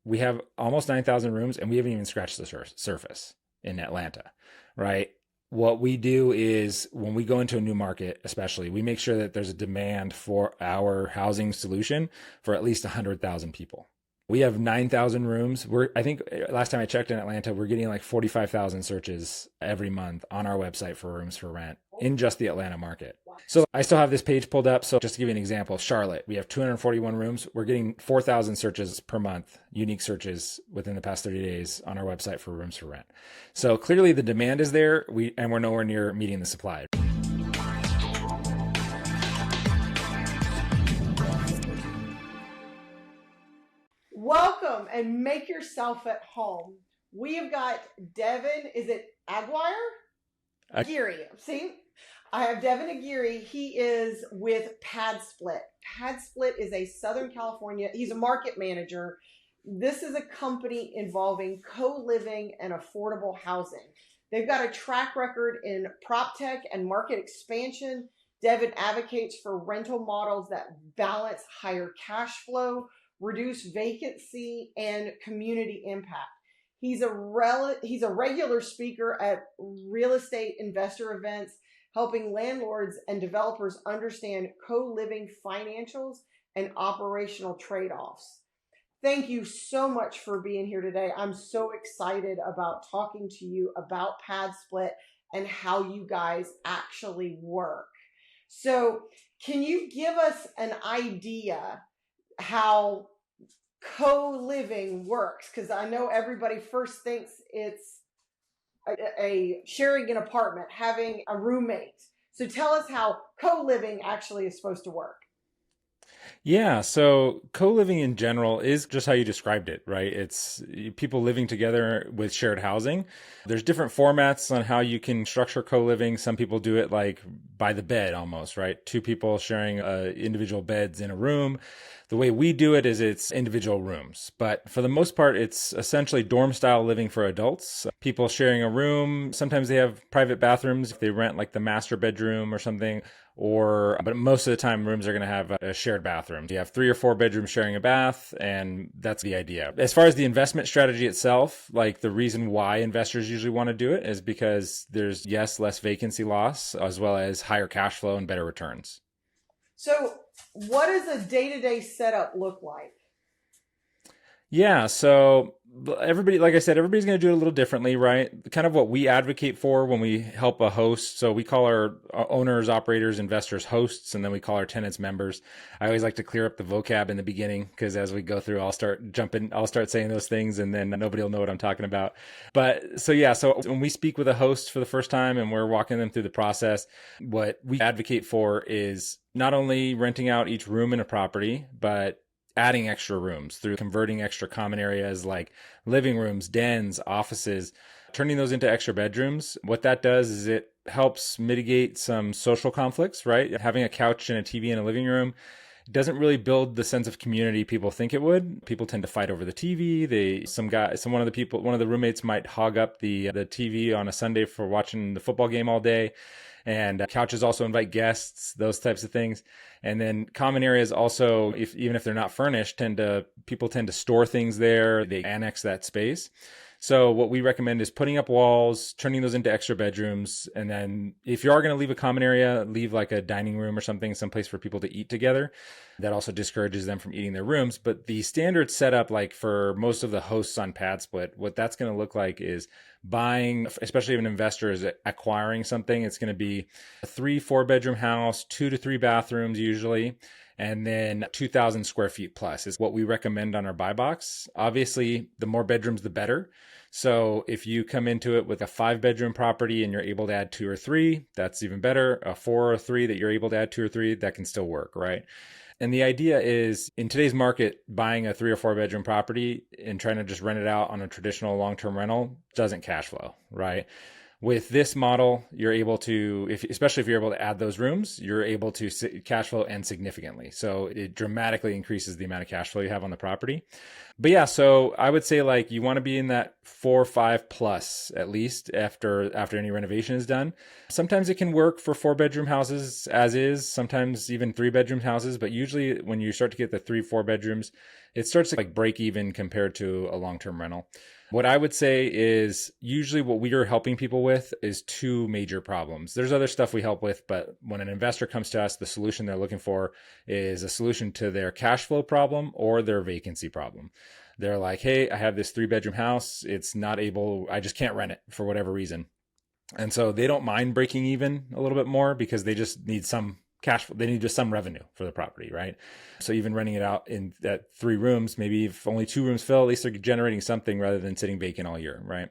we have almost 9,000 rooms and we haven't even scratched the surface in Atlanta, right? What we do is when we go into a new market, especially, we make sure that there's a demand for our housing solution for at least 100,000 people. We have 9,000 rooms. I think last time I checked in Atlanta, we're getting like 45,000 searches every month on our website for rooms for rent in just the Atlanta market. So I still have this page pulled up. So just to give you an example, Charlotte, we have 241 rooms. We're getting 4,000 searches per month, unique searches within the past 30 days on our website for rooms for rent. So clearly the demand is there, and we're nowhere near meeting the supply. Welcome and make yourself at home. We have got Devon, is it Aguirre? Agiri. See, I have Devon Aguirre. He is with PadSplit. PadSplit is a Southern California, he's a market manager. This is a company involving co-living and affordable housing. They've got a track record in proptech and market expansion. Devon advocates for rental models that balance higher cash flow, reduce vacancy, and community impact. He's a regular speaker at real estate investor events, helping landlords and developers understand co-living financials and operational trade-offs. Thank you so much for being here today. I'm so excited about talking to you about PadSplit and how you guys actually work. So can you give us an idea how co-living works? Because I know everybody first thinks it's a sharing an apartment, having a roommate. So tell us how co-living actually is supposed to work. Yeah, so co-living in general is just how you described it, right? It's people living together with shared housing. There's different formats on how you can structure co-living. Some people do it like by the bed almost, right? Two people sharing individual beds in a room. The way we do it is it's individual rooms, but for the most part, it's essentially dorm style living for adults. People sharing a room. Sometimes they have private bathrooms if they rent like the master bedroom or something, but most of the time rooms are going to have a shared bathroom. You have 3 or 4 bedrooms sharing a bath, and that's the idea. As far as the investment strategy itself, like the reason why investors usually want to do it is because there's, yes, less vacancy loss, as well as higher cash flow and better returns. So what does a day-to-day setup look like? Yeah, so everybody, like I said, everybody's going to do it a little differently, right? Kind of what we advocate for when we help a host. So we call our owners, operators, investors hosts, and then we call our tenants members. I always like to clear up the vocab in the beginning because as we go through, I'll start saying those things and then nobody will know what I'm talking about. But so when we speak with a host for the first time and we're walking them through the process, what we advocate for is not only renting out each room in a property, but adding extra rooms through converting extra common areas like living rooms, dens, offices, turning those into extra bedrooms. What that does is it helps mitigate some social conflicts, right? Having a couch and a TV in a living room doesn't really build the sense of community people think it would. People tend to fight over the TV. One of the roommates might hog up the TV on a Sunday for watching the football game all day. And couches also invite guests, those types of things. And then common areas also, even if they're not furnished, people tend to store things there. They annex that space. So what we recommend is putting up walls, turning those into extra bedrooms. And then if you are going to leave a common area, leave like a dining room or something, someplace for people to eat together. That also discourages them from eating their rooms. But the standard setup, like for most of the hosts on PadSplit, what that's going to look like is buying, especially if an investor is acquiring something, it's going to be a 3-4 bedroom house, 2 to 3 bathrooms usually. And then 2,000 square feet plus is what we recommend on our buy box. Obviously, the more bedrooms, the better. So if you come into it with a 5-bedroom property and you're able to add 2 or 3, that's even better. A 4 or 3 that you're able to add 2 or 3, that can still work, right? And the idea is in today's market, buying a 3 or 4 bedroom property and trying to just rent it out on a traditional long-term rental doesn't cash flow, right? With this model, you're able to, especially if you're able to add those rooms, you're able to cash flow and significantly. So it dramatically increases the amount of cash flow you have on the property. But yeah, so I would say like you want to be in that 4 or 5 plus at least after any renovation is done. Sometimes it can work for 4 bedroom houses as is, sometimes even 3 bedroom houses, but usually when you start to get the 3 or 4 bedrooms, it starts to like break even compared to a long-term rental. What I would say is usually what we are helping people with is two major problems. There's other stuff we help with, but when an investor comes to us, the solution they're looking for is a solution to their cash flow problem or their vacancy problem. They're like, hey, I have this 3 bedroom house. It's not able, I just can't rent it for whatever reason. And so they don't mind breaking even a little bit more because they just need some cash flow. They need just some revenue for the property, right? So even renting it out in that 3 rooms, maybe if only 2 rooms fill, at least they're generating something rather than sitting vacant all year, right?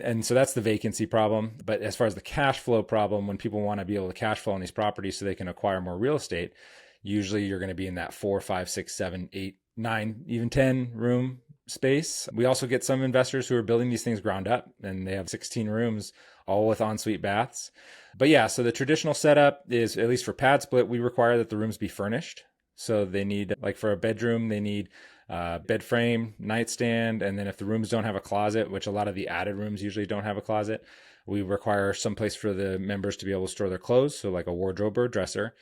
And so that's the vacancy problem. But as far as the cash flow problem, when people want to be able to cash flow on these properties so they can acquire more real estate, usually you're going to be in that 4, 5, 6, 7, 8, 9, even 10 room space. We also get some investors who are building these things ground up and they have 16 rooms, all with ensuite baths. But yeah, so the traditional setup is, at least for PadSplit, we require that the rooms be furnished. So they need, like for a bedroom, they need bed frame, nightstand, and then if the rooms don't have a closet, which a lot of the added rooms usually don't have a closet, we require some place for the members to be able to store their clothes, so like a wardrobe or a dresser.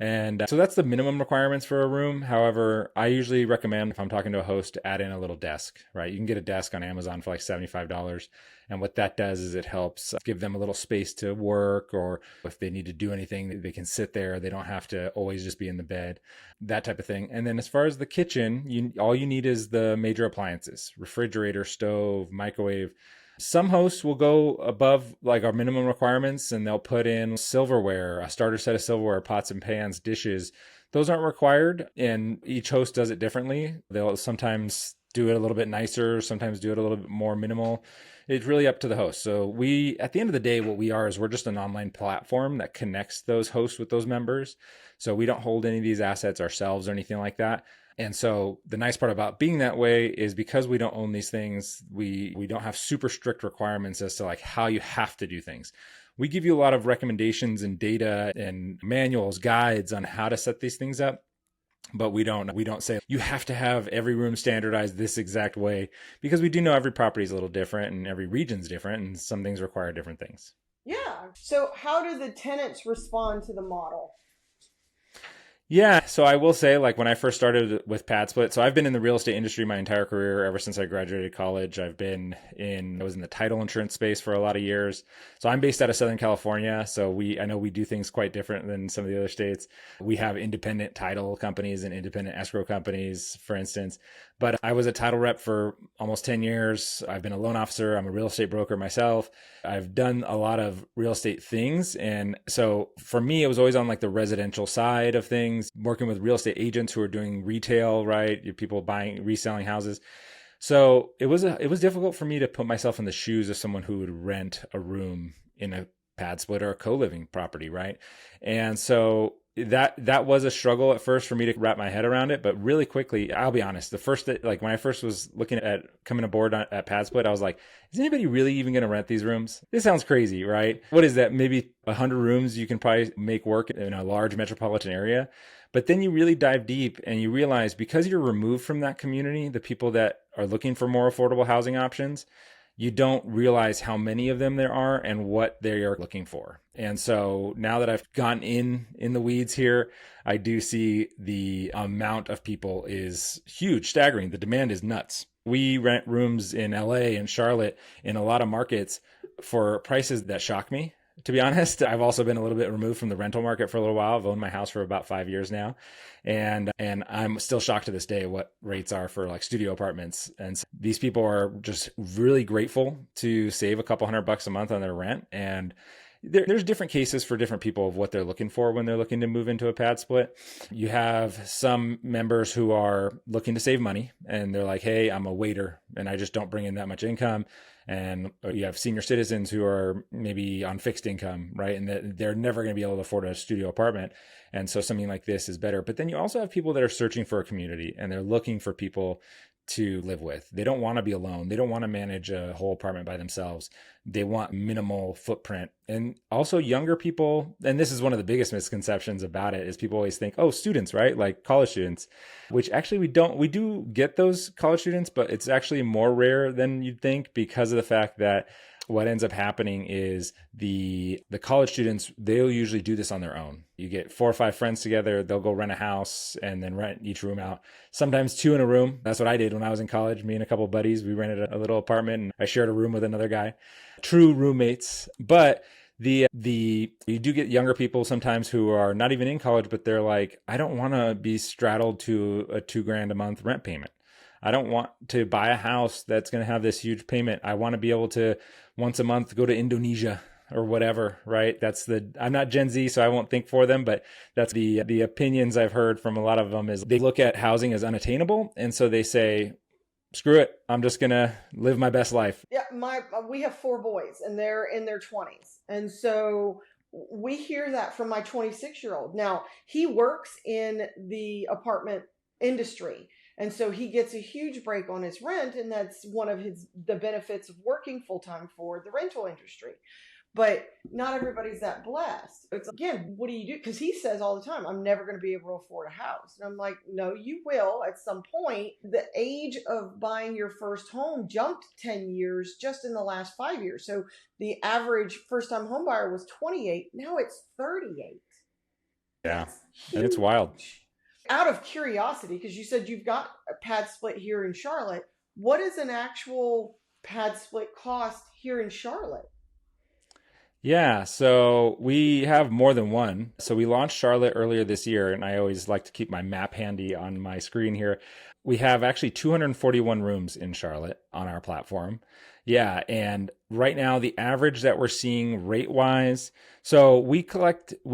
And so that's the minimum requirements for a room. However, I usually recommend, if I'm talking to a host, to add in a little desk, right? You can get a desk on Amazon for like $75. And what that does is it helps give them a little space to work, or if they need to do anything, they can sit there. They don't have to always just be in the bed, that type of thing. And then as far as the kitchen, all you need is the major appliances: refrigerator, stove, microwave. Some hosts will go above like our minimum requirements and they'll put in silverware, a starter set of silverware, pots and pans, dishes. Those aren't required, and each host does it differently. They'll sometimes do it a little bit nicer, sometimes do it a little bit more minimal. It's really up to the host. So we, at the end of the day, what we are is we're just an online platform that connects those hosts with those members. So we don't hold any of these assets ourselves or anything like that. And so the nice part about being that way is because we don't own these things, we don't have super strict requirements as to like how you have to do things. We give you a lot of recommendations and data and manuals, guides on how to set these things up. But we don't say you have to have every room standardized this exact way, because we do know every property is a little different and every region's different and some things require different things. Yeah. So how do the tenants respond to the model? Yeah, so I will say, like when I first started with PadSplit, so I've been in the real estate industry my entire career. Ever since I graduated college, I was in the title insurance space for a lot of years. So I'm based out of Southern California. So I know we do things quite different than some of the other states. We have independent title companies and independent escrow companies, for instance. But I was a title rep for almost 10 years. I've been a loan officer. I'm a real estate broker myself. I've done a lot of real estate things. And so for me, it was always on like the residential side of things, working with real estate agents who are doing retail, right? People buying, reselling houses. So it was difficult for me to put myself in the shoes of someone who would rent a room in a PadSplit or a co-living property, right? And so that was a struggle at first for me to wrap my head around it, but really quickly, I'll be honest, like when I first was looking at coming aboard at PadSplit, I was like, is anybody really even going to rent these rooms? This sounds crazy, right? What is that? Maybe 100 rooms you can probably make work in a large metropolitan area. But then you really dive deep and you realize, because you're removed from that community, the people that are looking for more affordable housing options, you don't realize how many of them there are and what they are looking for. And so now that I've gone in the weeds here, I do see the amount of people is huge, staggering. The demand is nuts. We rent rooms in LA and Charlotte in a lot of markets for prices that shock me. To be honest, I've also been a little bit removed from the rental market for a little while. I've owned my house for about 5 years now. And I'm still shocked to this day what rates are for like studio apartments. And so these people are just really grateful to save a couple $100 a month on their rent. And there's different cases for different people of what they're looking for when they're looking to move into a PadSplit. You have some members who are looking to save money and they're like, hey, I'm a waiter and I just don't bring in that much income. And you have senior citizens who are maybe on fixed income, right? And they're never going to be able to afford a studio apartment. And so something like this is better. But then you also have people that are searching for a community and they're looking for people to live with. They don't want to be alone. They don't want to manage a whole apartment by themselves. They want minimal footprint. And also younger people, and this is one of the biggest misconceptions about it, is people always think, oh, students, right? Like college students, which actually we do get those college students, but it's actually more rare than you'd think, because of the fact that what ends up happening is the college students, they'll usually do this on their own. You get 4 or 5 friends together, they'll go rent a house and then rent each room out. Sometimes 2 in a room. That's what I did when I was in college. Me and a couple of buddies, we rented a little apartment and I shared a room with another guy. True roommates. But you do get younger people sometimes who are not even in college, but they're like, I don't want to be straddled to a $2,000 a month rent payment. I don't want to buy a house that's going to have this huge payment. I want to be able to once a month go to Indonesia or whatever, right? I'm not Gen Z, so I won't think for them, but that's the opinions I've heard from a lot of them is they look at housing as unattainable. And so they say, screw it, I'm just going to live my best life. Yeah, we have 4 boys and they're in their 20s. And so we hear that from my 26-year-old. Now, he works in the apartment industry. And so he gets a huge break on his rent, and that's one of the benefits of working full-time for the rental industry. But not everybody's that blessed. It's again, what do you do? Because he says all the time, I'm never going to be able to afford a house. And I'm like, no, you will at some point. The age of buying your first home jumped 10 years just in the last 5 years. So the average first-time home buyer was 28. Now it's 38. Yeah, and it's wild. Out of curiosity, because you said you've got a PadSplit here in Charlotte, what does an actual PadSplit cost here in Charlotte? Yeah, so we have more than one. So we launched Charlotte earlier this year, and I always like to keep my map handy on my screen here. We have actually 241 rooms in Charlotte on our platform. Yeah, and right now the average that we're seeing rate-wise, so we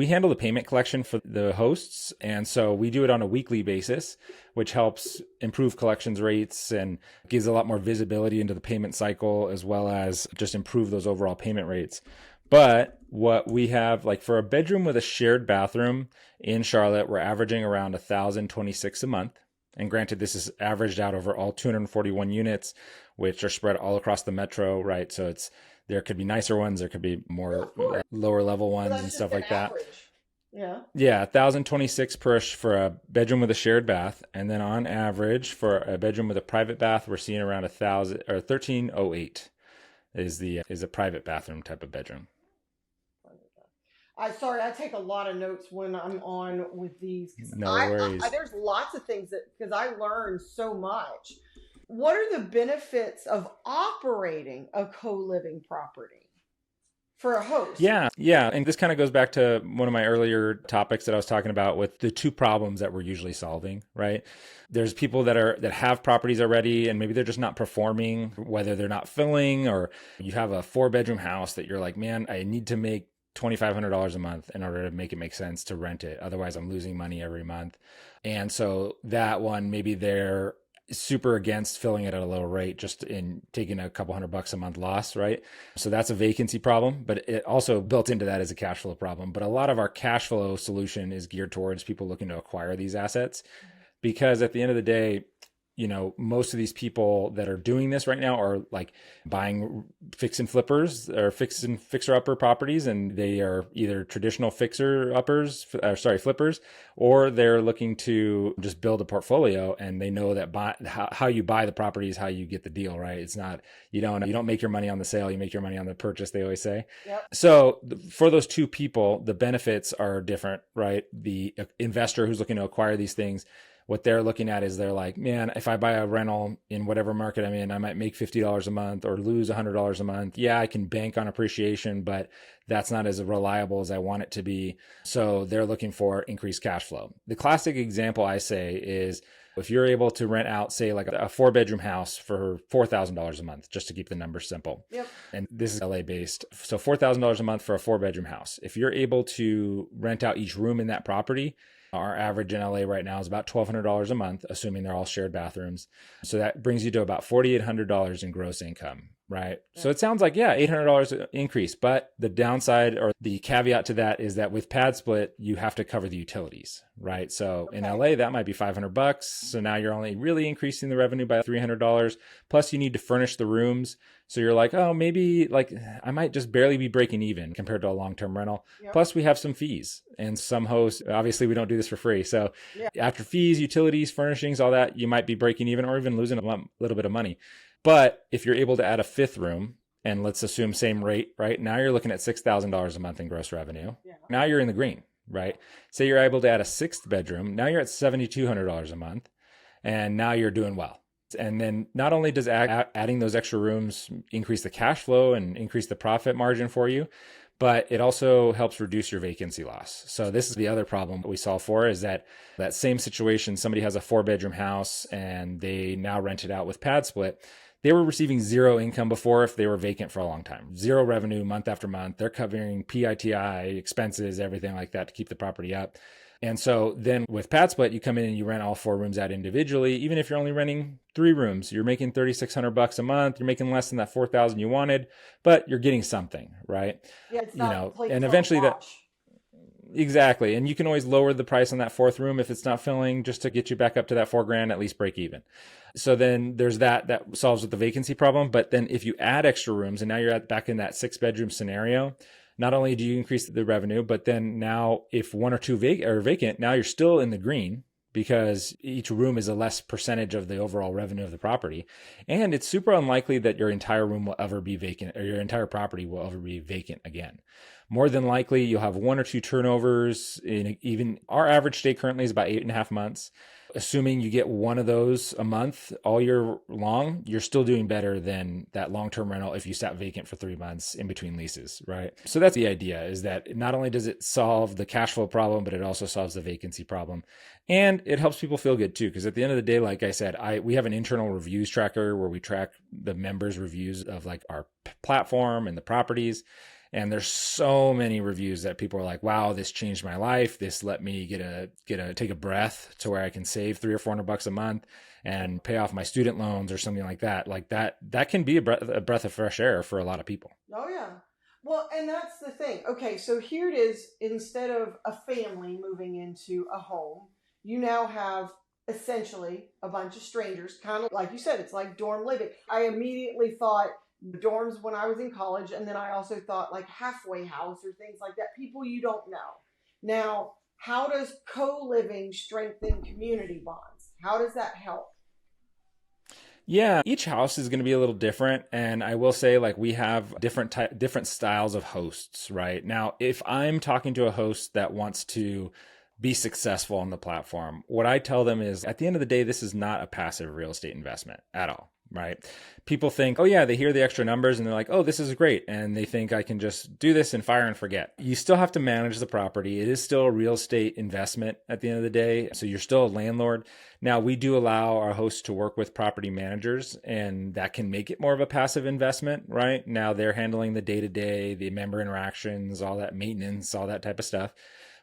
handle the payment collection for the hosts, and so we do it on a weekly basis, which helps improve collections rates and gives a lot more visibility into the payment cycle, as well as just improve those overall payment rates. But what we have, like for a bedroom with a shared bathroom in Charlotte, we're averaging around $1,026 a month. And granted, this is averaged out over all 241 units, which are spread all across the metro, right? So there could be nicer ones, there could be more lower level ones and stuff like that. Yeah. Yeah, 1,026 for a bedroom with a shared bath, and then on average for a bedroom with a private bath, we're seeing around 1,308 is a private bathroom type of bedroom. I take a lot of notes when I'm on with these. No worries. There's lots of things because I learned so much. What are the benefits of operating a co-living property for a host? Yeah. And this kind of goes back to one of my earlier topics that I was talking about with the 2 problems that we're usually solving, right? There's people that have properties already and maybe they're just not performing, whether they're not filling, or you have a 4-bedroom house that you're like, man, I need to make $2,500 a month in order to make it make sense to rent it. Otherwise, I'm losing money every month. And so that one, maybe they're super against filling it at a low rate, just in taking a couple $100 a month loss, right? So that's a vacancy problem, but it also built into that is a cash flow problem. But a lot of our cash flow solution is geared towards people looking to acquire these assets, because at the end of the day, most of these people that are doing this right now are like buying fix and flippers or fixer upper properties, and they are either traditional flippers, or they're looking to just build a portfolio, and they know that how you buy the property is how you get the deal, right? It's not, you don't make your money on the sale, you make your money on the purchase, they always say. Yep. So for those 2 people, the benefits are different, right? The investor who's looking to acquire these things, what they're looking at is they're like, man, if I buy a rental in whatever market I'm in, I might make $50 a month or lose $100 a month. Yeah, I can bank on appreciation, but that's not as reliable as I want it to be. So they're looking for increased cash flow. The classic example I say is if you're able to rent out, say like a 4-bedroom house for $4,000 a month, just to keep the numbers simple. Yep. And this is LA based. So $4,000 a month for a 4-bedroom house. If you're able to rent out each room in that property, our average in LA right now is about $1,200 a month, assuming they're all shared bathrooms. So that brings you to about $4,800 in gross income. right? Yeah. So it sounds like, yeah, $800 increase, but the downside or the caveat to that is that with PadSplit, you have to cover the utilities, right? So in Okay. LA, that might be $500. So now you're only really increasing the revenue by $300. Plus you need to furnish the rooms. So you're like, oh, maybe like I might just barely be breaking even compared to a long-term rental. Yep. Plus we have some fees and some hosts, obviously we don't do this for free. So Yeah. after fees, utilities, furnishings, all that, you might be breaking even or even losing a little bit of money. But if you're able to add a fifth room, and let's assume same rate, right? Now you're looking at $6,000 a month in gross revenue. Yeah. Now you're in the green, right? Say you're able to add a sixth bedroom. Now you're at $7,200 a month, and now you're doing well. And then not only does adding those extra rooms increase the cash flow and increase the profit margin for you, but it also helps reduce your vacancy loss. So this is the other problem we solve for is that same situation, somebody has a 4-bedroom house and they now rent it out with PadSplit. They were receiving zero income before if they were vacant for a long time, zero revenue month after month. They're covering PITI, expenses, everything like that to keep the property up. And so then with PadSplit, you come in and you rent all 4 rooms out individually. Even if you're only renting 3 rooms, you're making $3,600 a month. You're making less than that $4,000 you wanted, but you're getting something, right? Yeah, it's not and eventually that exactly. And you can always lower the price on that 4th room if it's not filling, just to get you back up to that $4,000, at least break even. So then there's that solves with the vacancy problem. But then if you add extra rooms and now you're back in that 6-bedroom scenario, not only do you increase the revenue, but then now if 1 or 2 are vacant, now you're still in the green because each room is a less percentage of the overall revenue of the property. And it's super unlikely that your entire room will ever be vacant or your entire property will ever be vacant again. More than likely, you'll have 1 or 2 turnovers. Even our average stay currently is about 8.5 months. Assuming you get 1 of those a month all year long, you're still doing better than that long-term rental if you sat vacant for 3 months in between leases, right? So that's the idea, is that not only does it solve the cash flow problem, but it also solves the vacancy problem. And it helps people feel good too, because at the end of the day, like I said, we have an internal reviews tracker where we track the members' reviews of like our platform and the properties. And there's so many reviews that people are like, wow, this changed my life. This let me take a breath to where I can save $300 or $400 a month and pay off my student loans or something like that. Like that can be a breath of fresh air for a lot of people. Oh yeah. Well, and that's the thing. Okay, so here it is. Instead of a family moving into a home, you now have essentially a bunch of strangers, kind of like you said, it's like dorm living. I immediately thought dorms when I was in college, and then I also thought like halfway house or things like that, people you don't know. Now, how does co-living strengthen community bonds? How does that help? Yeah, each house is going to be a little different, and I will say like we have different styles of hosts, right? Now, if I'm talking to a host that wants to be successful on the platform, what I tell them is at the end of the day, this is not a passive real estate investment at all. Right? People think, oh yeah, they hear the extra numbers and they're like, oh, this is great. And they think I can just do this and fire and forget. You still have to manage the property. It is still a real estate investment at the end of the day. So you're still a landlord. Now we do allow our hosts to work with property managers, and that can make it more of a passive investment, right? Now they're handling the day-to-day, the member interactions, all that maintenance, all that type of stuff.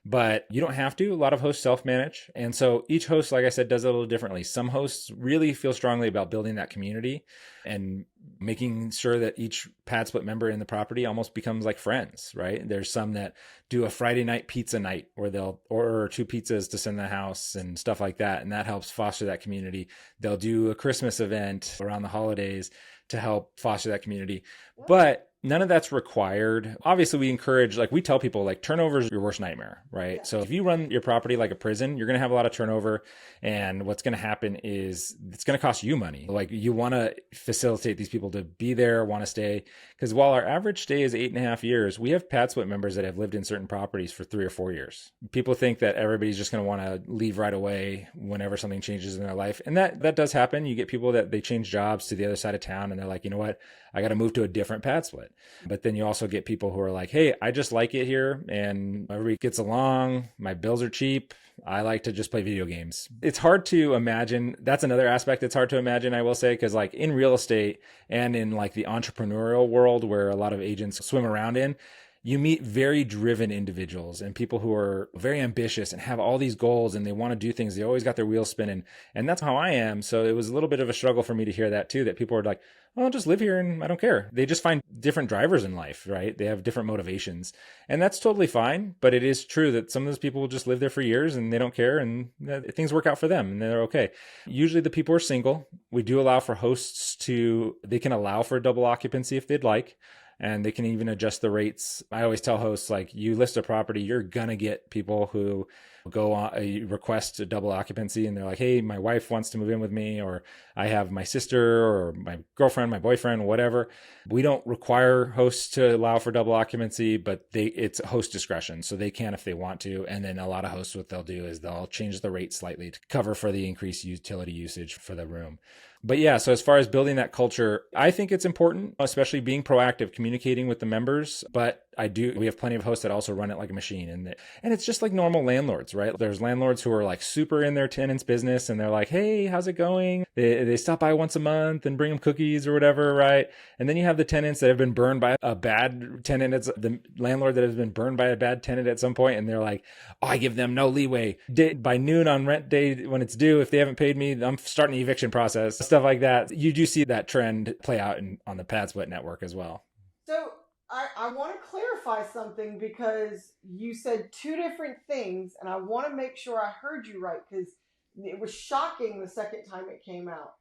But you don't have to. A lot of hosts self-manage. And so each host, like I said, does it a little differently. Some hosts really feel strongly about building that community and making sure that each PadSplit member in the property almost becomes like friends, right? There's some that do a Friday night pizza night where they'll order 2 pizzas to send to the house and stuff like that. And that helps foster that community. They'll do a Christmas event around the holidays to help foster that community. But none of that's required. Obviously, we encourage, like we tell people, like turnover is your worst nightmare, right? Yeah. So if you run your property like a prison, you're going to have a lot of turnover. And what's going to happen is it's going to cost you money. Like you want to facilitate these people to be there, want to stay. Because while our average stay is 8.5 years, we have PadSplit members that have lived in certain properties for 3 or 4 years. People think that everybody's just going to want to leave right away whenever something changes in their life. And that does happen. You get people that they change jobs to the other side of town and they're like, you know what? I got to move to a different PadSplit. But then you also get people who are like, hey, I just like it here and everybody gets along. My bills are cheap. I like to just play video games. It's hard to imagine. That's another aspect that's hard to imagine, I will say, because like in real estate and in like the entrepreneurial world where a lot of agents swim around in, you meet very driven individuals and people who are very ambitious and have all these goals and they want to do things. They always got their wheels spinning. And that's how I am. So it was a little bit of a struggle for me to hear that too, that people are like, oh, I'll just live here and I don't care. They just find different drivers in life, right? They have different motivations. And that's totally fine. But it is true that some of those people will just live there for years and they don't care and things work out for them and they're okay. Usually the people are single. We do allow for hosts they can allow for a double occupancy if they'd like. And they can even adjust the rates. I always tell hosts, like, you list a property, you're going to get people who go on a request a double occupancy and they're like, hey, my wife wants to move in with me, or I have my sister or my girlfriend, my boyfriend, whatever. We don't require hosts to allow for double occupancy, but it's host discretion. So they can if they want to. And then a lot of hosts, what they'll do is they'll change the rate slightly to cover for the increased utility usage for the room. But yeah, so as far as building that culture, I think it's important, especially being proactive, communicating with the members. But we have plenty of hosts that also run it like a machine. And it's just like normal landlords, right? There's landlords who are like super in their tenants' business and they're like, hey, how's it going? They stop by once a month and bring them cookies or whatever, right? And then you have the tenants that have been burned by a bad tenant. It's the landlord that has been burned by a bad tenant at some point, and they're like, oh, I give them no leeway. By noon on rent day when it's due, if they haven't paid me, I'm starting the eviction process, stuff like that. You do see that trend play out on the PadSplit network as well. So I want to clarify something because you said two different things, and I want to make sure I heard you right because it was shocking the second time it came out.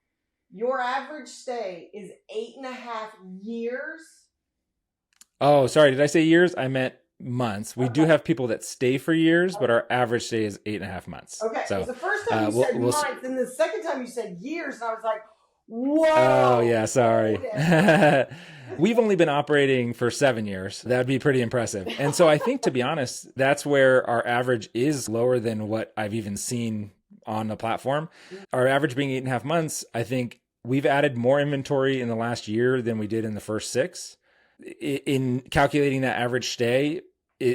Your average stay is 8.5 years. Oh, sorry. Did I say years? I meant months. We do have people that stay for years, but our average stay is 8.5 months. Okay. So the first time you said months, and the second time you said years, and I was like, whoa. Oh, yeah. Sorry. We've only been operating for 7 years. That'd be pretty impressive. And so I think, to be honest, that's where our average is lower than what I've even seen on the platform. Our average being 8.5 months, I think we've added more inventory in the last year than we did in the first 6. In calculating that average stay,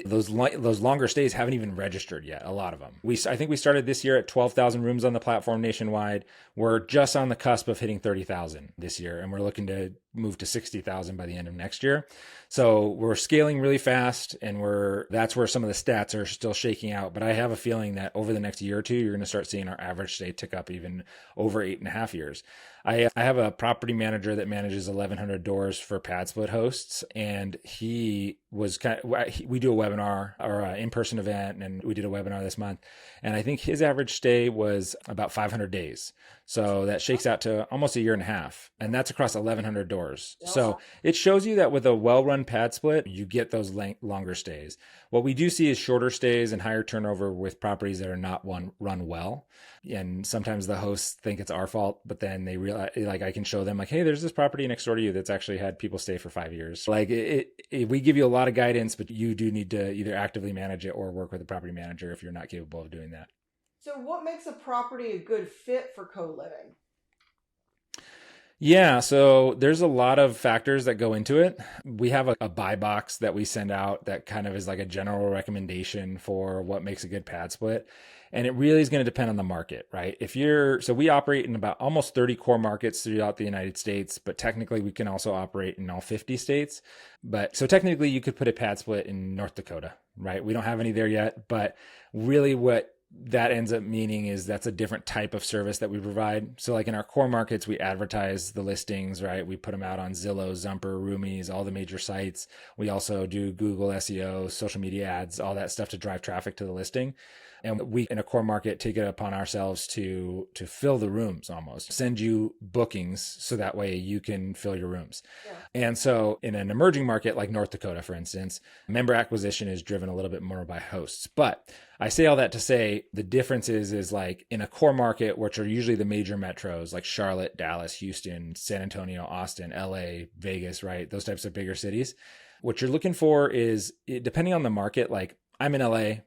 those longer stays haven't even registered yet. A lot of them. I think we started this year at 12,000 rooms on the platform nationwide. We're just on the cusp of hitting 30,000 this year, and we're looking to move to 60,000 by the end of next year. So we're scaling really fast, and that's where some of the stats are still shaking out. But I have a feeling that over the next year or two, you're going to start seeing our average stay tick up even over 8.5 years. I have a property manager that manages 1,100 doors for PadSplit hosts, and we do a webinar or an in-person event, and we did a webinar this month, and I think his average stay was about 500 days. So that shakes out to almost a year and a half, and that's across 1,100 doors. So it shows you that with a well-run PadSplit, you get those longer stays. What we do see is shorter stays and higher turnover with properties that are not run well. And sometimes the hosts think it's our fault, but then they realize, like, I can show them, like, hey, there's this property next door to you that's actually had people stay for 5 years. Like, we give you a lot of guidance, but you do need to either actively manage it or work with a property manager if you're not capable of doing that. So what makes a property a good fit for co-living? Yeah, so there's a lot of factors that go into it. We have a buy box that we send out that kind of is like a general recommendation for what makes a good PadSplit. And it really is going to depend on the market, right? So we operate in about almost 30 core markets throughout the United States, but technically we can also operate in all 50 states. So technically you could put a PadSplit in North Dakota, right? We don't have any there yet, but really what that ends up meaning is that's a different type of service that we provide. So like in our core markets, we advertise the listings, right? We put them out on Zillow, Zumper, Roomies, all the major sites. We also do Google SEO, social media ads, all that stuff to drive traffic to the listing. And we, in a core market, take it upon ourselves to fill the rooms, almost send you bookings so that way you can fill your rooms. Yeah. And so in an emerging market like North Dakota, for instance, member acquisition is driven a little bit more by hosts. But I say all that to say the difference is like in a core market, which are usually the major metros like Charlotte, Dallas, Houston, San Antonio, Austin, LA, Vegas, right? Those types of bigger cities. What you're looking for is, depending on the market, like I'm in LA,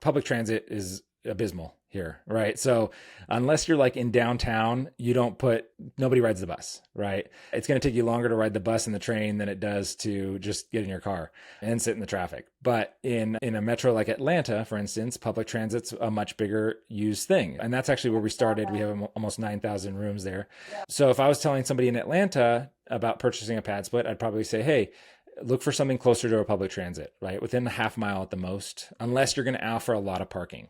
public transit is abysmal here, right? So unless you're like in downtown, nobody rides the bus, right? It's going to take you longer to ride the bus and the train than it does to just get in your car and sit in the traffic. But in a metro like Atlanta, for instance, public transit's a much bigger used thing. And that's actually where we started. We have almost 9,000 rooms there. So if I was telling somebody in Atlanta about purchasing a PadSplit, I'd probably say, hey, look for something closer to a public transit, right? Within a half mile at the most, unless you're going to offer a lot of parking.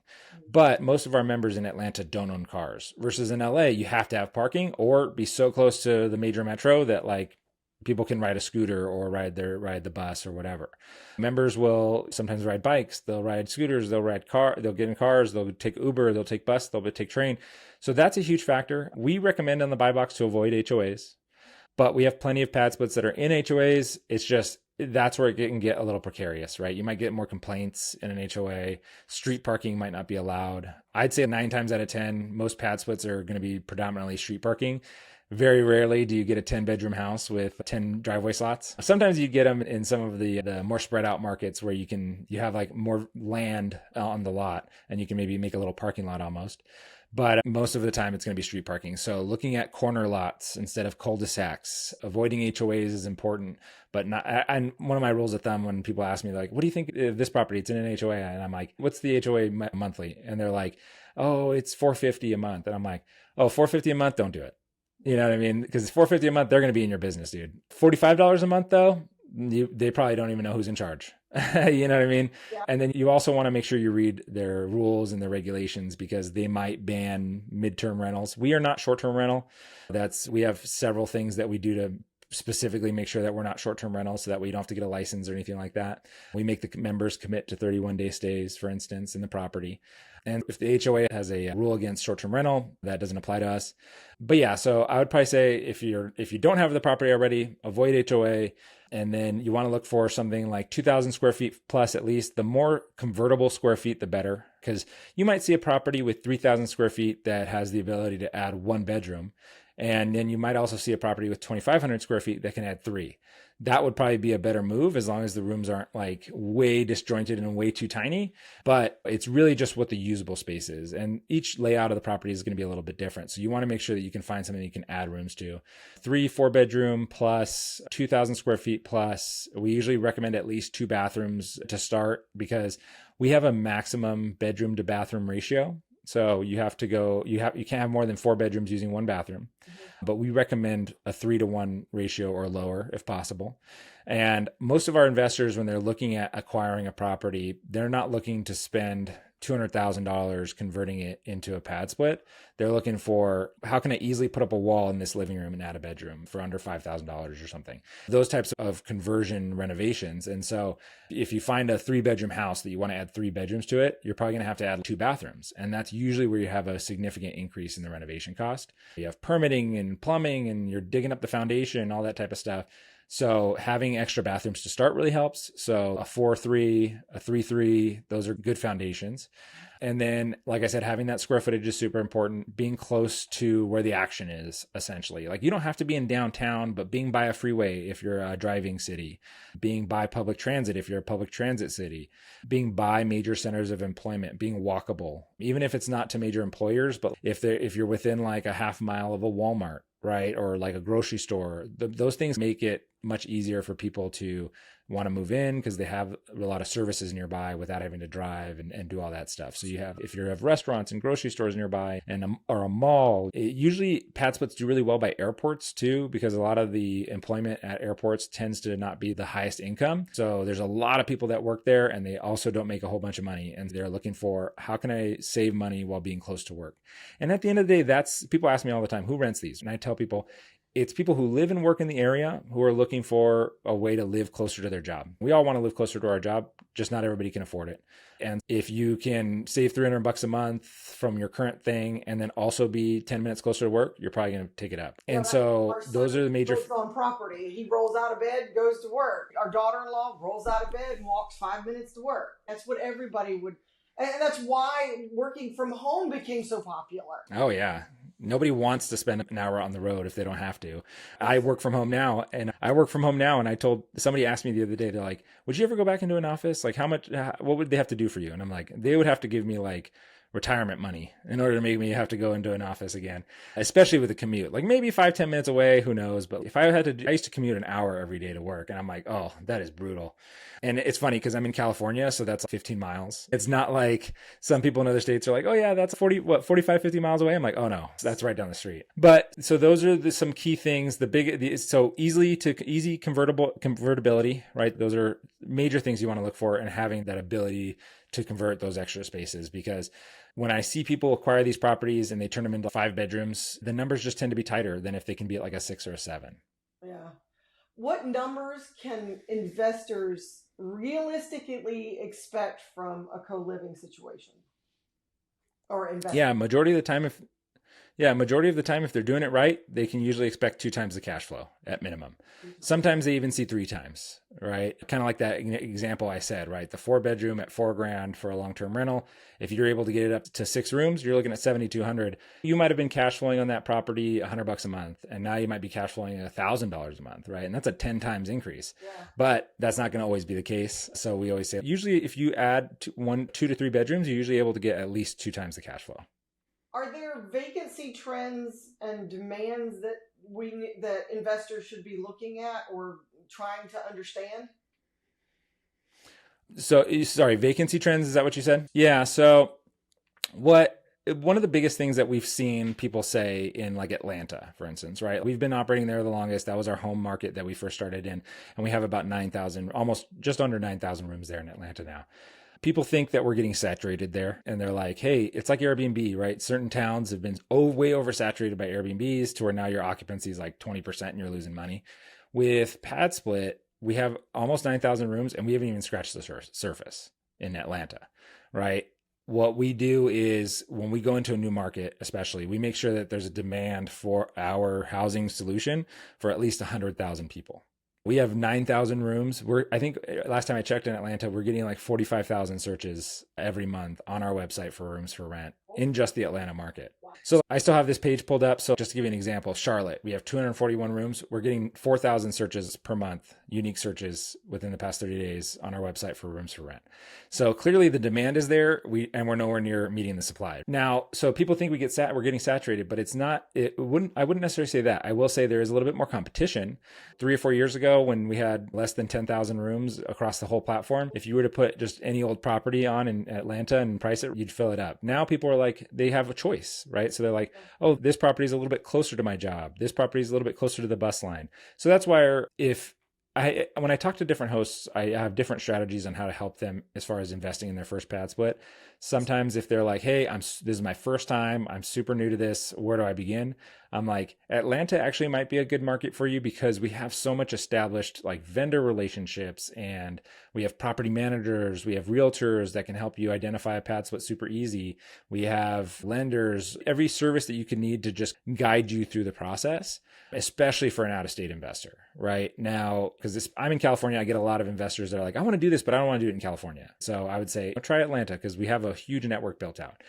But most of our members in Atlanta don't own cars versus in LA, you have to have parking or be so close to the major metro that like people can ride a scooter or ride the bus or whatever. Members will sometimes ride bikes, they'll ride scooters, they'll get in cars, they'll take Uber, they'll take bus, they'll take train. So that's a huge factor. We recommend on the buy box to avoid HOAs, but we have plenty of pad splits that are in HOAs. It's just that's where it can get a little precarious, right? You might get more complaints in an HOA. Street parking might not be allowed. I'd say 9 times out of 10, most pad splits are going to be predominantly street parking. Very rarely do you get a 10-bedroom house with 10 driveway slots. Sometimes you get them in some of the more spread out markets where you have like more land on the lot and you can maybe make a little parking lot almost. But most of the time it's going to be street parking. So looking at corner lots instead of cul-de-sacs, avoiding HOAs is important, but not. And one of my rules of thumb when people ask me like, what do you think of this property? It's in an HOA. And I'm like, what's the HOA monthly? And they're like, oh, it's $450 a month. And I'm like, oh, $450 a month, don't do it. You know what I mean? Because $450 a month, they're going to be in your business, dude. $45 a month though, they probably don't even know who's in charge. You know what I mean? Yeah. And then you also want to make sure you read their rules and their regulations because they might ban midterm rentals. We are not short-term rental. We have several things that we do to specifically make sure that we're not short-term rentals so that we don't have to get a license or anything like that. We make the members commit to 31-day stays, for instance, in the property. And if the HOA has a rule against short-term rental, that doesn't apply to us. But yeah, so I would probably say if you don't have the property already, avoid HOA. And then you want to look for something like 2,000 square feet plus at least. The more convertible square feet, the better. Because you might see a property with 3,000 square feet that has the ability to add 1 bedroom. And then you might also see a property with 2,500 square feet that can add 3. That would probably be a better move as long as the rooms aren't like way disjointed and way too tiny. But it's really just what the usable space is. And each layout of the property is going to be a little bit different. So you want to make sure that you can find something that you can add rooms to. 3-4 bedroom plus 2,000 square feet plus. We usually recommend at least 2 bathrooms to start because we have a maximum bedroom to bathroom ratio. So you can't have more than 4 bedrooms using 1 bathroom, but we recommend a 3-to-1 ratio or lower if possible. And most of our investors, when they're looking at acquiring a property, they're not looking to spend $200,000 converting it into a pad split. They're looking for, how can I easily put up a wall in this living room and add a bedroom for under $5,000 or something? Those types of conversion renovations. And so if you find a 3-bedroom house that you want to add 3 bedrooms to it, you're probably going to have to add 2 bathrooms. And that's usually where you have a significant increase in the renovation cost. You have permitting and plumbing and you're digging up the foundation, all that type of stuff. So having extra bathrooms to start really helps. So a 4-3, a 3-3, those are good foundations. And then, like I said, having that square footage is super important. Being close to where the action is, essentially. Like you don't have to be in downtown, but being by a freeway if you're a driving city, being by public transit if you're a public transit city, being by major centers of employment, being walkable, even if it's not to major employers, but if you're within like a half mile of a Walmart, right? Or like a grocery store, those things make it much easier for people to want to move in because they have a lot of services nearby without having to drive and do all that stuff. So if you have restaurants and grocery stores nearby or a mall, usually pad splits do really well by airports too, because a lot of the employment at airports tends to not be the highest income. So there's a lot of people that work there and they also don't make a whole bunch of money. And they're looking for, how can I save money while being close to work? And at the end of the day, people ask me all the time, who rents these? And I tell people, it's people who live and work in the area who are looking for a way to live closer to their job. We all want to live closer to our job, just not everybody can afford it. And if you can save $300 a month from your current thing and then also be 10 minutes closer to work, you're probably going to take it up. Yeah, and so those are the major on property. He rolls out of bed, goes to work. Our daughter-in-law rolls out of bed and walks 5 minutes to work. That's what everybody would. And that's why working from home became so popular. Oh, yeah. Nobody wants to spend an hour on the road if they don't have to. I work from home now and I told somebody asked me the other day, they're like, would you ever go back into an office? Like what would they have to do for you? And I'm like, they would have to give me like retirement money in order to make me have to go into an office again, especially with the commute. Like maybe 5-10 minutes away, who knows? But if I had to, I used to commute an hour every day to work, and I'm like, oh, that is brutal. And it's funny because I'm in California, so that's 15 miles. It's not like some people in other states are like, oh yeah, that's 45, 50 miles away. I'm like, oh no, that's right down the street. But so those are some key things. So easy convertibility, right? Those are major things you want to look for, and having that ability to convert those extra spaces, because when I see people acquire these properties and they turn them into 5 bedrooms, the numbers just tend to be tighter than if they can be at like a 6 or a 7. Yeah. What numbers can investors realistically expect from a co-living situation or investment? Yeah, majority of the time, if they're doing it right, they can usually expect 2 times the cash flow at minimum. Sometimes they even see 3 times, right? Kind of like that example I said, right? The 4-bedroom at $4,000 for a long-term rental. If you're able to get it up to 6 rooms, you're looking at $7,200. You might have been cash flowing on that property $100 a month, and now you might be cash flowing $1,000 a month, right? And that's a 10 times increase. Yeah. But that's not going to always be the case. So we always say, usually if you add 2 to 3 bedrooms, you're usually able to get at least 2 times the cash flow. Are there vacancy trends and demands that investors should be looking at or trying to understand? So, sorry, vacancy trends, is that what you said? Yeah. So one of the biggest things that we've seen people say in like Atlanta, for instance, right? We've been operating there the longest. That was our home market that we first started in. And we have about 9,000, almost just under 9,000 rooms there in Atlanta now. People think that we're getting saturated there, and they're like, hey, it's like Airbnb, right? Certain towns have been way oversaturated by Airbnbs to where now your occupancy is like 20% and you're losing money. With PadSplit, we have almost 9,000 rooms, and we haven't even scratched the surface in Atlanta, right? What we do is when we go into a new market, especially, we make sure that there's a demand for our housing solution for at least 100,000 people. We have 9,000 rooms. I think last time I checked in Atlanta, we're getting like 45,000 searches every month on our website for rooms for rent in just the Atlanta market. So I still have this page pulled up. So just to give you an example, Charlotte, we have 241 rooms. We're getting 4,000 searches per month, unique searches within the past 30 days on our website for rooms for rent. So clearly the demand is there, and we're nowhere near meeting the supply. Now, so people think we're getting saturated, but it's not. I wouldn't necessarily say that. I will say there is a little bit more competition. 3 or 4 years ago, when we had less than 10,000 rooms across the whole platform, if you were to put just any old property on in Atlanta and price it, you'd fill it up. Now people are like, they have a choice, right? So they're like, oh, this property is a little bit closer to my job. This property is a little bit closer to the bus line. So that's why when I talk to different hosts, I have different strategies on how to help them as far as investing in their first PadSplit. Sometimes if they're like, hey, this is my first time, I'm super new to this, where do I begin? I'm like, Atlanta actually might be a good market for you because we have so much established like vendor relationships, and we have property managers, we have realtors that can help you identify a PadSplit super easy. We have lenders, every service that you can need to just guide you through the process, especially for an out-of-state investor right now. Because I'm in California, I get a lot of investors that are like, I want to do this, but I don't want to do it in California. So I would say try Atlanta because we have a huge network built out.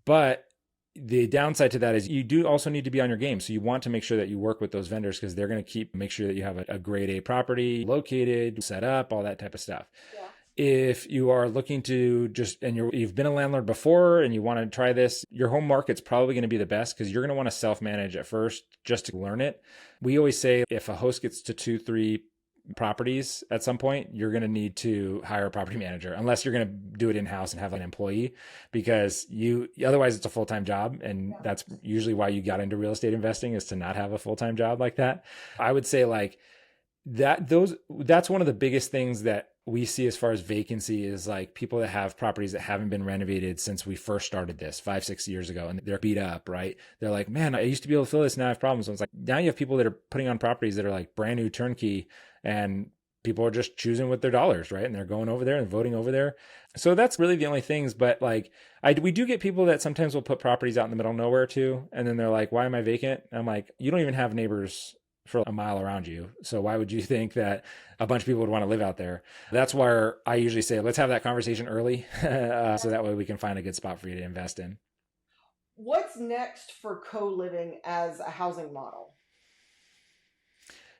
But the downside to that is you do also need to be on your game. So you want to make sure that you work with those vendors because they're going to make sure that you have a grade A property located, set up, all that type of stuff. Yeah. If you are looking to you've been a landlord before and you want to try this, your home market's probably going to be the best because you're going to want to self-manage at first just to learn it. We always say if a host gets to 2-3 properties at some point, you're going to need to hire a property manager unless you're going to do it in-house and have an employee, because otherwise it's a full-time job. And that's usually why you got into real estate investing, is to not have a full-time job like that. I would say like that's one of the biggest things that we see as far as vacancy is like people that have properties that haven't been renovated since we first started this 5-6 years ago, and they're beat up, right? They're like, man, I used to be able to fill this, now I have problems. So it's like, now you have people that are putting on properties that are like brand new turnkey, and people are just choosing with their dollars, right? And they're going over there and voting over there. So that's really the only things. But like, we do get people that sometimes will put properties out in the middle of nowhere too. And then they're like, why am I vacant? And I'm like, you don't even have neighbors for a mile around you. So why would you think that a bunch of people would want to live out there? That's where I usually say, let's have that conversation early. So that way we can find a good spot for you to invest in. What's next for co-living as a housing model?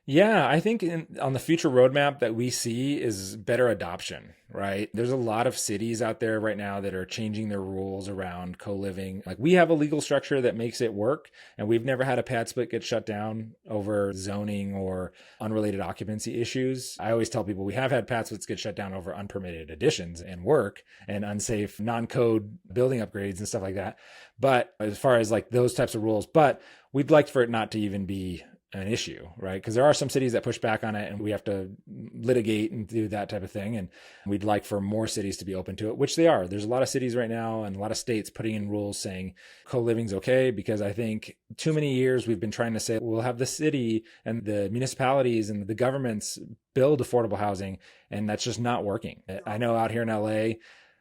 Yeah, I think on the future roadmap that we see is better adoption, right? There's a lot of cities out there right now that are changing their rules around co-living. Like we have a legal structure that makes it work, and we've never had a pad split get shut down over zoning or unrelated occupancy issues. I always tell people we have had pad splits get shut down over unpermitted additions and work and unsafe non-code building upgrades and stuff like that. But as far as like those types of rules, but we'd like for it not to even be an issue, right? Because there are some cities that push back on it and we have to litigate and do that type of thing. And we'd like for more cities to be open to it, which they are. There's a lot of cities right now and a lot of states putting in rules saying co-living's okay, because I think too many years we've been trying to say we'll have the city and the municipalities and the governments build affordable housing, and that's just not working. I know out here in LA,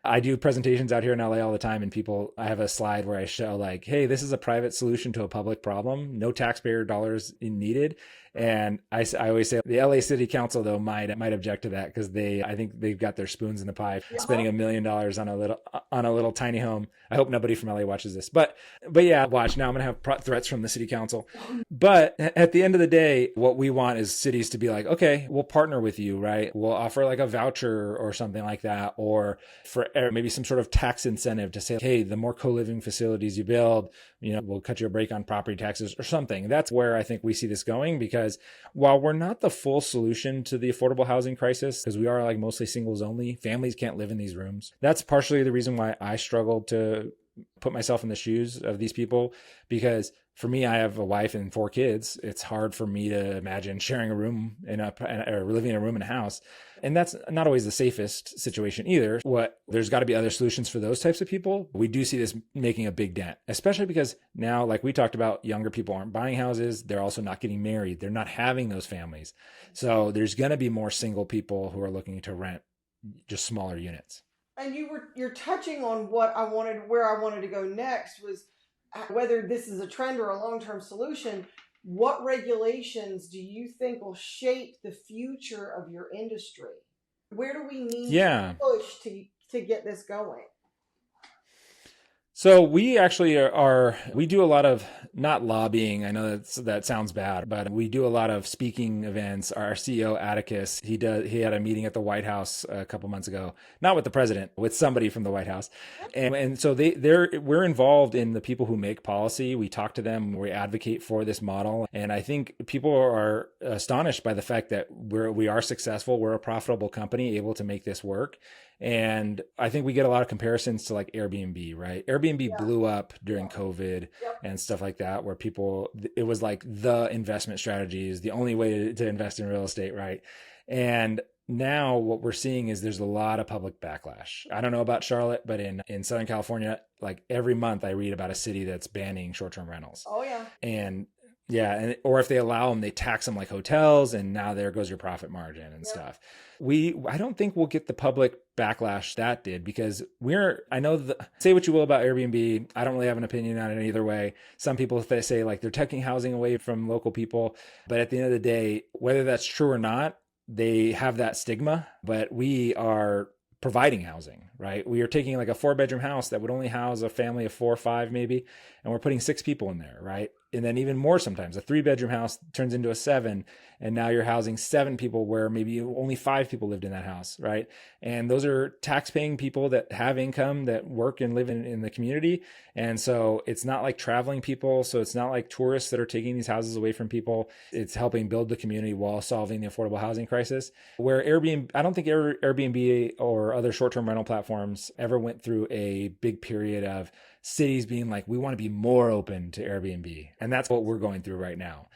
I do presentations out here in LA all the time, and I have a slide where I show like, hey, this is a private solution to a public problem, no taxpayer dollars needed. And I always say the LA City Council though might object to that, because I think they've got their spoons in the pie, spending $1 million on a little tiny home. I hope nobody from LA watches this, but yeah, watch now. I'm gonna have threats from the city council. But at the end of the day, what we want is cities to be like, okay, we'll partner with you, right? We'll offer like a voucher or something like that, or for maybe some sort of tax incentive to say, hey, the more co-living facilities you build, we'll cut you a break on property taxes or something. That's where I think we see this going, because while we're not the full solution to the affordable housing crisis, because we are like mostly singles only, families can't live in these rooms. That's partially the reason why I struggled to put myself in the shoes of these people, because for me, I have a wife and 4 kids. It's hard for me to imagine sharing a room or living in a room in a house. And that's not always the safest situation either. There's got to be other solutions for those types of people. We do see this making a big dent, especially because now, like we talked about, younger people aren't buying houses. They're also not getting married. They're not having those families. So there's going to be more single people who are looking to rent just smaller units. And you're touching on where I wanted to go next, was whether this is a trend or a long-term solution. What regulations do you think will shape the future of your industry? Where do we need to push to get this going? So we actually we do a lot of, not lobbying, I know that sounds bad, but we do a lot of speaking events. Our CEO, Atticus, he had a meeting at the White House a couple months ago, not with the president, with somebody from the White House. And so we're involved in the people who make policy. We talk to them, we advocate for this model. And I think people are astonished by the fact that we are successful. We're a profitable company able to make this work. And I think we get a lot of comparisons to like Airbnb, right? Airbnb blew up during COVID and stuff like that, where it was like the investment strategy is the only way to invest in real estate, right? And now what we're seeing is there's a lot of public backlash. I don't know about Charlotte, but in Southern California, like every month I read about a city that's banning short-term rentals. Oh yeah. And yeah, or if they allow them, they tax them like hotels, and now there goes your profit margin and stuff. I don't think we'll get the public backlash that did, because say what you will about Airbnb, I don't really have an opinion on it either way. Some people say like they're taking housing away from local people, but at the end of the day, whether that's true or not, they have that stigma. But we are providing housing, right? We are taking like a 4-bedroom house that would only house a family of 4 or 5 maybe, and we're putting 6 people in there, right? And then even more, sometimes a 3-bedroom house turns into a 7, and now you're housing 7 people where maybe only 5 people lived in that house, right? And those are tax-paying people that have income, that work and live in the community. And so it's not like traveling people. So it's not like tourists that are taking these houses away from people. It's helping build the community while solving the affordable housing crisis. Where I don't think Airbnb or other short-term rental platforms ever went through a big period of cities being like, we want to be more open to Airbnb. And that's what we're going through right now.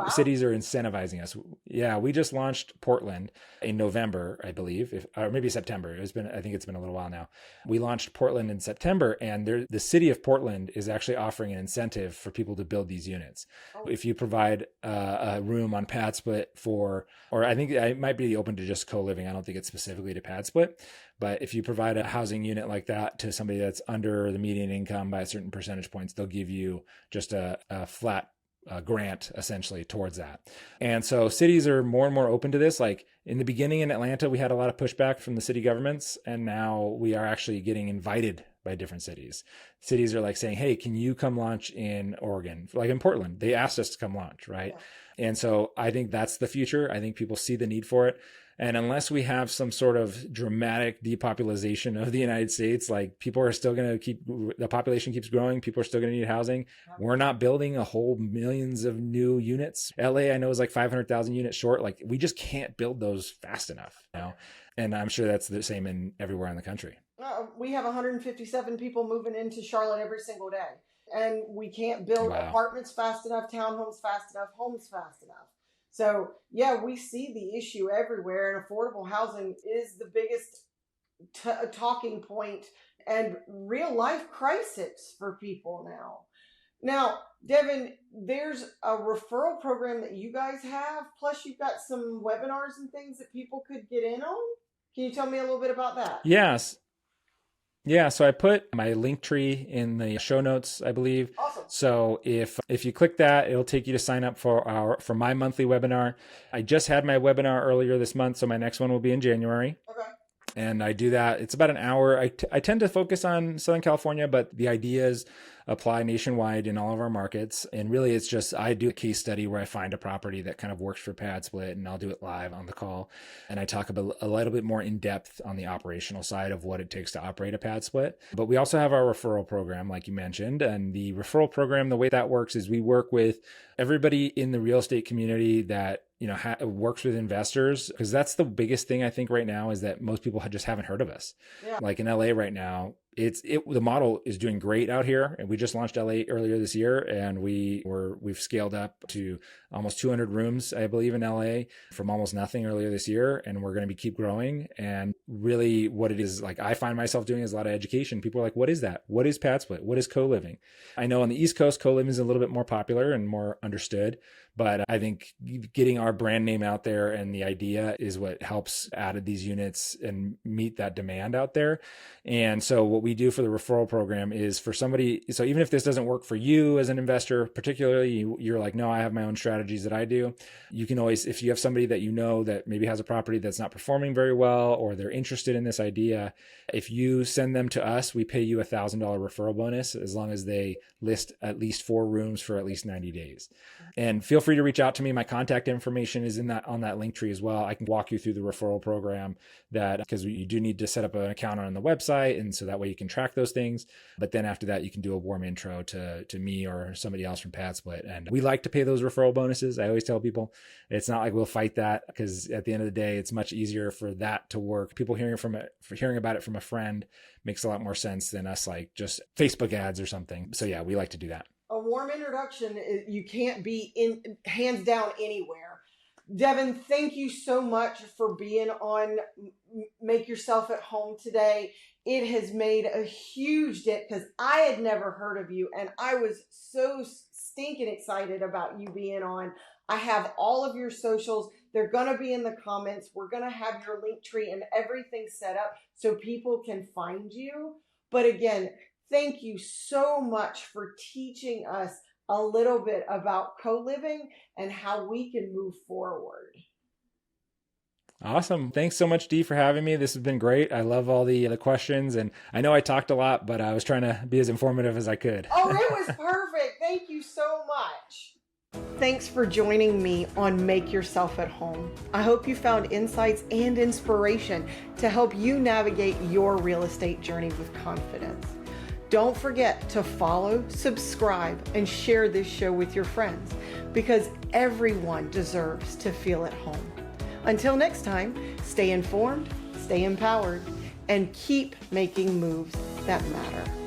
Cities are incentivizing us. Yeah, we just launched Portland in November, I believe, or maybe September. I think it's been a little while now. We launched Portland in September, and the city of Portland is actually offering an incentive for people to build these units. If you provide a room on PadSplit or I think it might be open to just co-living. I don't think it's specifically to PadSplit. But if you provide a housing unit like that to somebody that's under the median income by a certain percentage points, they'll give you just a flat grant essentially towards that. And so cities are more and more open to this. Like in the beginning in Atlanta, we had a lot of pushback from the city governments, and now we are actually getting invited by different cities. Cities are like saying, hey, can you come launch in Oregon? Like in Portland, they asked us to come launch, right? And so I think that's the future. I think people see the need for it. And unless we have some sort of dramatic depopulation of the United States, like people are still going to the population keeps growing. People are still going to need housing. We're not building a whole millions of new units. LA, I know, is like 500,000 units short. Like we just can't build those fast enough, And I'm sure that's the same in everywhere in the country. We have 157 people moving into Charlotte every single day. And we can't build apartments fast enough, townhomes fast enough, homes fast enough. So, yeah, we see the issue everywhere, and affordable housing is the biggest talking point and real life crisis for people now. Now, Devin, there's a referral program that you guys have, plus you've got some webinars and things that people could get in on. Can you tell me a little bit about that? Yes. Yeah, so I put my link tree in the show notes, I believe. Awesome. So if you click that, it'll take you to sign up for my monthly webinar. I just had my webinar earlier this month, so my next one will be in January. Okay. And I do that. It's about an hour. I tend to focus on Southern California, but the ideas apply nationwide in all of our markets. And really, it's just I do a case study where I find a property that kind of works for PadSplit, and I'll do it live on the call. And I talk about a little bit more in depth on the operational side of what it takes to operate a PadSplit. But we also have our referral program, like you mentioned. And the referral program, the way that works is we work with everybody in the real estate community that works with investors, because that's the biggest thing I think right now is that most people just haven't heard of us. Yeah. Like in LA right now, the model is doing great out here, and we just launched LA earlier this year, and we've scaled up to almost 200 rooms, I believe, in LA from almost nothing earlier this year, and we're going to keep growing. And really, what it is, like I find myself doing is a lot of education. People are like, "What is that? What is PadSplit? What is co-living?" I know on the East Coast, co-living is a little bit more popular and more understood. But I think getting our brand name out there and the idea is what helps add these units and meet that demand out there. And so what we do for the referral program is for somebody, so even if this doesn't work for you as an investor, particularly you're like, no, I have my own strategies that I do. You can always, if you have somebody that you know that maybe has a property that's not performing very well, or they're interested in this idea, if you send them to us, we pay you $1,000 referral bonus as long as they list at least 4 rooms for at least 90 days. And feel free to reach out to me. My contact information is on that link tree as well. I can walk you through the referral program because you do need to set up an account on the website. And so that way you can track those things. But then after that, you can do a warm intro to me or somebody else from PadSplit. And we like to pay those referral bonuses. I always tell people it's not like we'll fight that, because at the end of the day, it's much easier for that to work. People hearing about it from a friend makes a lot more sense than us like just Facebook ads or something. So yeah, we like to do that. A warm introduction, you can't be in hands down anywhere. Devin, thank you so much for being on Make Yourself at Home today. It has made a huge dent because I had never heard of you, and I was so stinking excited about you being on. I have all of your socials. They're going to be in the comments. We're going to have your link tree and everything set up so people can find you. But again, thank you so much for teaching us a little bit about co-living and how we can move forward. Awesome. Thanks so much, Dee, for having me. This has been great. I love all the questions, and I know I talked a lot, but I was trying to be as informative as I could. Oh, it was perfect. Thank you so much. Thanks for joining me on Make Yourself at Home. I hope you found insights and inspiration to help you navigate your real estate journey with confidence. Don't forget to follow, subscribe, and share this show with your friends, because everyone deserves to feel at home. Until next time, stay informed, stay empowered, and keep making moves that matter.